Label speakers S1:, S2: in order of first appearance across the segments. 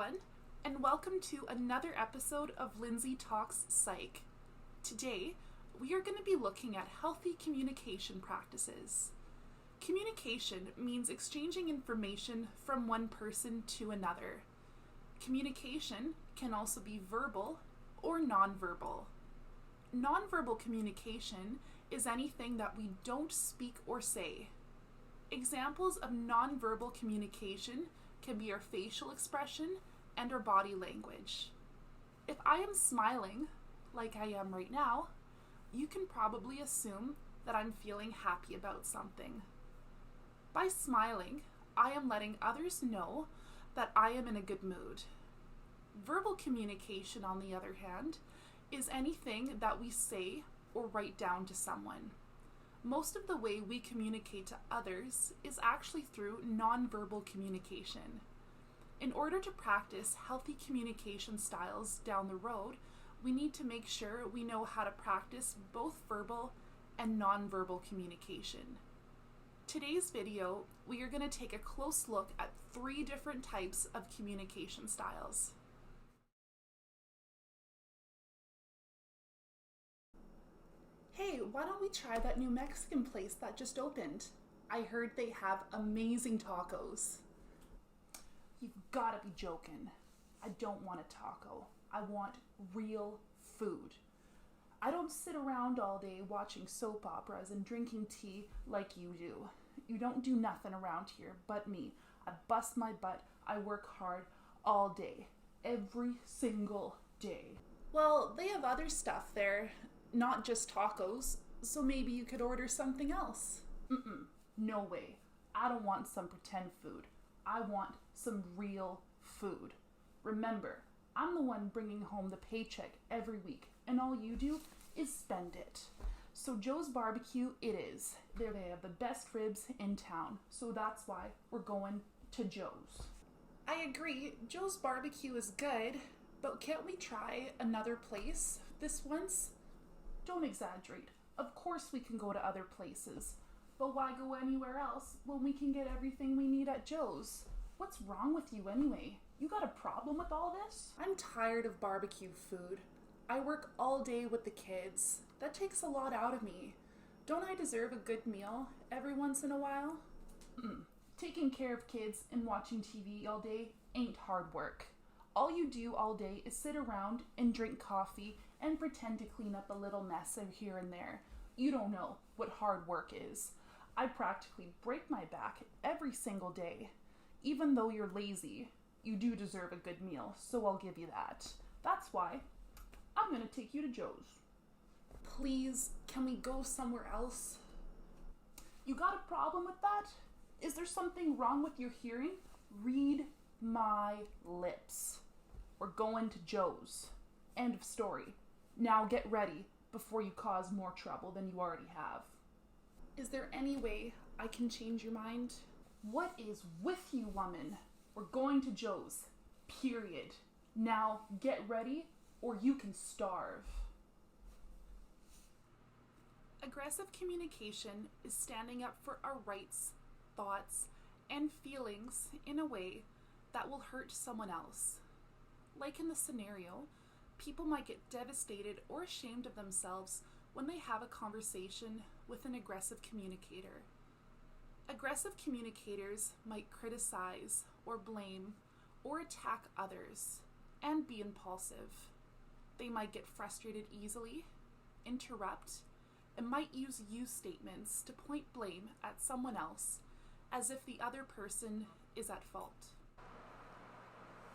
S1: everyone, and welcome to another episode of Lindsay Talks Psych. Today, we are going to be looking at healthy communication practices. Communication means exchanging information from one person to another. Communication can also be verbal or nonverbal. Nonverbal communication is anything that we don't speak or say. Examples of nonverbal communication can be our facial expression and our body language. If I am smiling, like I am right now, you can probably assume that I'm feeling happy about something. By smiling, I am letting others know that I am in a good mood. Verbal communication, on the other hand, is anything that we say or write down to someone. Most of the way we communicate to others is actually through nonverbal communication. In order to practice healthy communication styles down the road, we need to make sure we know how to practice both verbal and nonverbal communication. Today's video, we are going to take a close look at 3 different types of communication styles. Hey, why don't we try that new Mexican place that just opened? I heard they have amazing tacos. You've gotta be joking. I don't want a taco. I want real food. I don't sit around all day watching soap operas and drinking tea like you do. You don't do nothing around here but me. I bust my butt. I work hard all day. Every single day. Well, they have other stuff there. Not just tacos, so maybe you could order something else. No way. I don't want some pretend food. I want some real food. Remember, I'm the one bringing home the paycheck every week, and all you do is spend it. So Joe's Barbecue it is. There they have the best ribs in town, so that's why we're going to Joe's. I agree, Joe's Barbecue is good, but can't we try another place this once? Don't exaggerate. Of course we can go to other places. But why go anywhere else when we can get everything we need at Joe's? What's wrong with you anyway? You got a problem with all this? I'm tired of barbecue food. I work all day with the kids. That takes a lot out of me. Don't I deserve a good meal every once in a while? Taking care of kids and watching TV all day ain't hard work. All you do all day is sit around and drink coffee and pretend to clean up a little mess here and there. You don't know what hard work is. I practically break my back every single day. Even though you're lazy, you do deserve a good meal, so I'll give you that. That's why I'm gonna take you to Joe's. Please, can we go somewhere else? You got a problem with that? Is there something wrong with your hearing? Read my lips. We're going to Joe's. End of story. Now get ready before you cause more trouble than you already have. Is there any way I can change your mind? What is with you, woman? We're going to Joe's. Period. Now get ready or you can starve. Aggressive communication is standing up for our rights, thoughts, and feelings in a way that will hurt someone else. Like in the scenario, people might get devastated or ashamed of themselves when they have a conversation with an aggressive communicator. Aggressive communicators might criticize or blame or attack others and be impulsive. They might get frustrated easily, interrupt, and might use you statements to point blame at someone else as if the other person is at fault.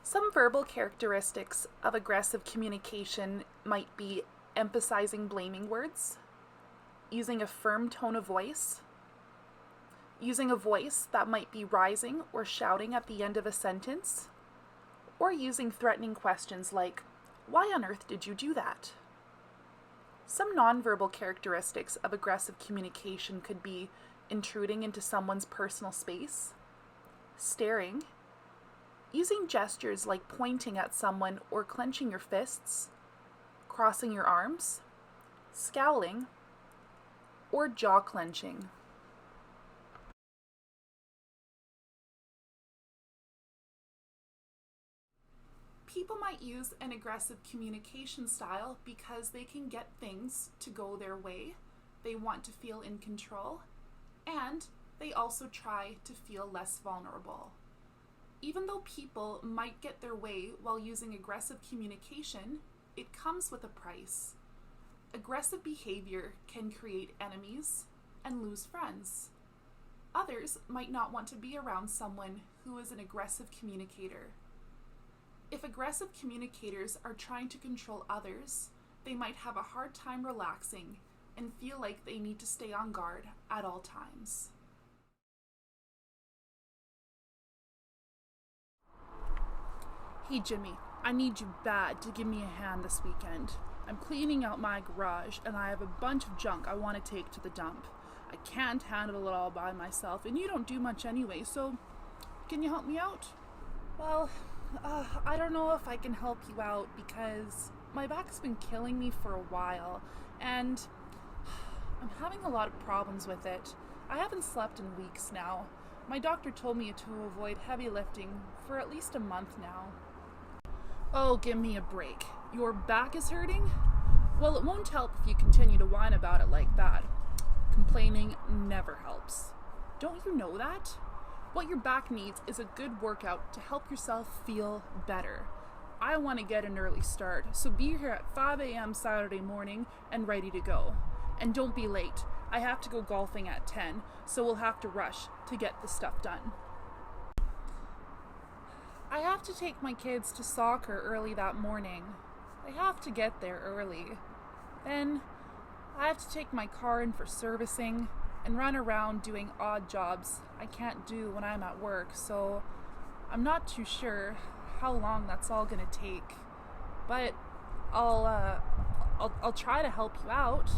S1: Some verbal characteristics of aggressive communication might be emphasizing blaming words, using a firm tone of voice, using a voice that might be rising or shouting at the end of a sentence, or using threatening questions like, "Why on earth did you do that?" Some nonverbal characteristics of aggressive communication could be intruding into someone's personal space, staring, using gestures like pointing at someone or clenching your fists, crossing your arms, scowling, or jaw clenching. People might use an aggressive communication style because they can get things to go their way, they want to feel in control, and they also try to feel less vulnerable. Even though people might get their way while using aggressive communication, it comes with a price. Aggressive behavior can create enemies and lose friends. Others might not want to be around someone who is an aggressive communicator. If aggressive communicators are trying to control others, they might have a hard time relaxing and feel like they need to stay on guard at all times. Hey Jimmy, I need you bad to give me a hand this weekend. I'm cleaning out my garage and I have a bunch of junk I want to take to the dump. I can't handle it all by myself and you don't do much anyway, so can you help me out? Well, I don't know if I can help you out because my back's been killing me for a while and I'm having a lot of problems with it. I haven't slept in weeks now. My doctor told me to avoid heavy lifting for at least a month now. Oh, give me a break. Your back is hurting? Well, it won't help if you continue to whine about it like that. Complaining never helps. Don't you know that? What your back needs is a good workout to help yourself feel better. I want to get an early start, so be here at 5 a.m. Saturday morning and ready to go. And don't be late. I have to go golfing at 10, so we'll have to rush to get the stuff done. I have to take my kids to soccer early that morning. I have to get there early. Then I have to take my car in for servicing and run around doing odd jobs I can't do when I'm at work, so I'm not too sure how long that's all gonna take. But I'll try to help you out.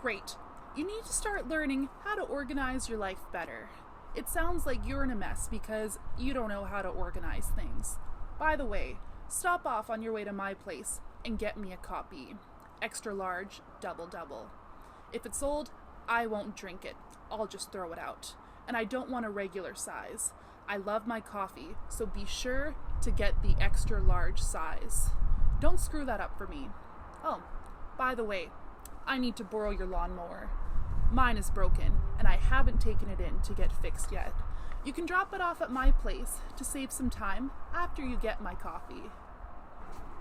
S1: Great. You need to start learning how to organize your life better. It sounds like you're in a mess because you don't know how to organize things. By the way, stop off on your way to my place and get me a copy. Extra large, double. If it's old, I won't drink it. I'll just throw it out. And I don't want a regular size. I love my coffee, so be sure to get the extra large size. Don't screw that up for me. Oh, by the way, I need to borrow your lawnmower. Mine is broken, and I haven't taken it in to get fixed yet. You can drop it off at my place to save some time after you get my coffee.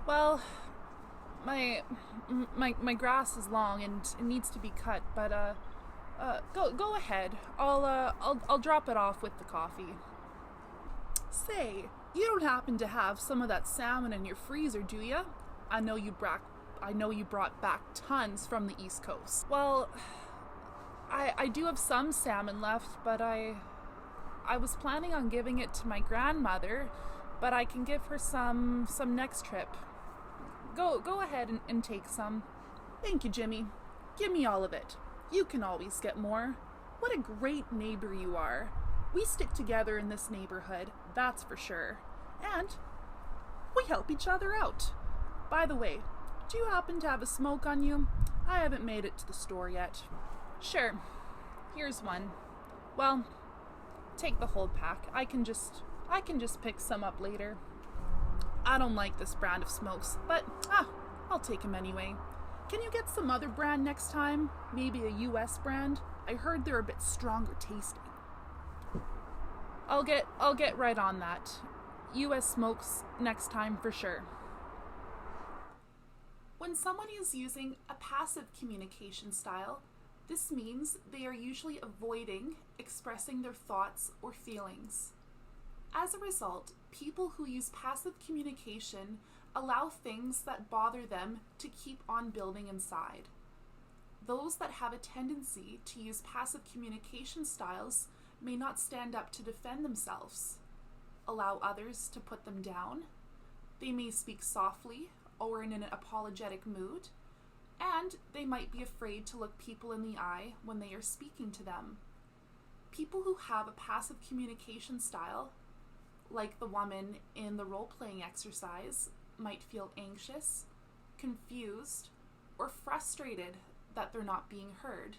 S1: Well, my grass is long and it needs to be cut, but go ahead. I'll drop it off with the coffee. Say, you don't happen to have some of that salmon in your freezer, do you? I know you brought back tons from the East Coast. Well, I do have some salmon left, but I was planning on giving it to my grandmother, but I can give her some next trip. Go ahead and take some. Thank you, Jimmy. Give me all of it. You can always get more. What a great neighbor you are. We stick together in this neighborhood, that's for sure. And we help each other out. By the way, do you happen to have a smoke on you? I haven't made it to the store yet. Sure. Here's one. Well, take the whole pack. I can just pick some up later. I don't like this brand of smokes, but I'll take them anyway. Can you get some other brand next time? Maybe a US brand? I heard they're a bit stronger tasting. I'll get right on that. US smokes next time for sure. When someone is using a passive communication style, this means they are usually avoiding expressing their thoughts or feelings. As a result, people who use passive communication allow things that bother them to keep on building inside. Those that have a tendency to use passive communication styles may not stand up to defend themselves, allow others to put them down. They may speak softly or in an apologetic mood, and they might be afraid to look people in the eye when they are speaking to them. People who have a passive communication style, like the woman in the role-playing exercise, might feel anxious, confused, or frustrated that they're not being heard.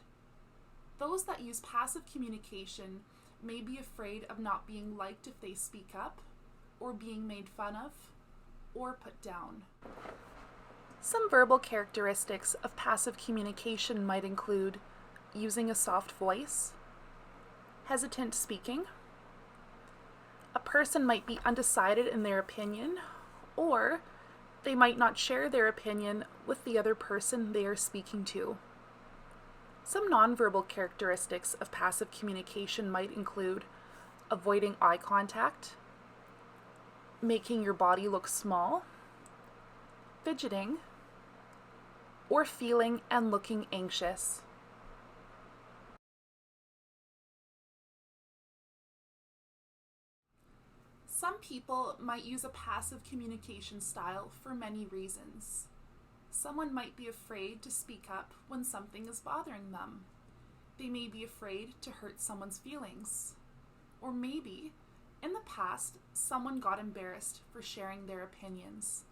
S1: Those that use passive communication may be afraid of not being liked if they speak up, or being made fun of, or put down. Some verbal characteristics of passive communication might include using a soft voice, hesitant speaking. A person might be undecided in their opinion, or they might not share their opinion with the other person they are speaking to. Some nonverbal characteristics of passive communication might include avoiding eye contact, making your body look small, fidgeting, or feeling and looking anxious. Some people might use a passive communication style for many reasons. Someone might be afraid to speak up when something is bothering them. They may be afraid to hurt someone's feelings. Or maybe, in the past, someone got embarrassed for sharing their opinions.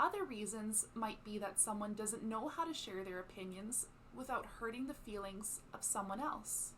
S1: Other reasons might be that someone doesn't know how to share their opinions without hurting the feelings of someone else.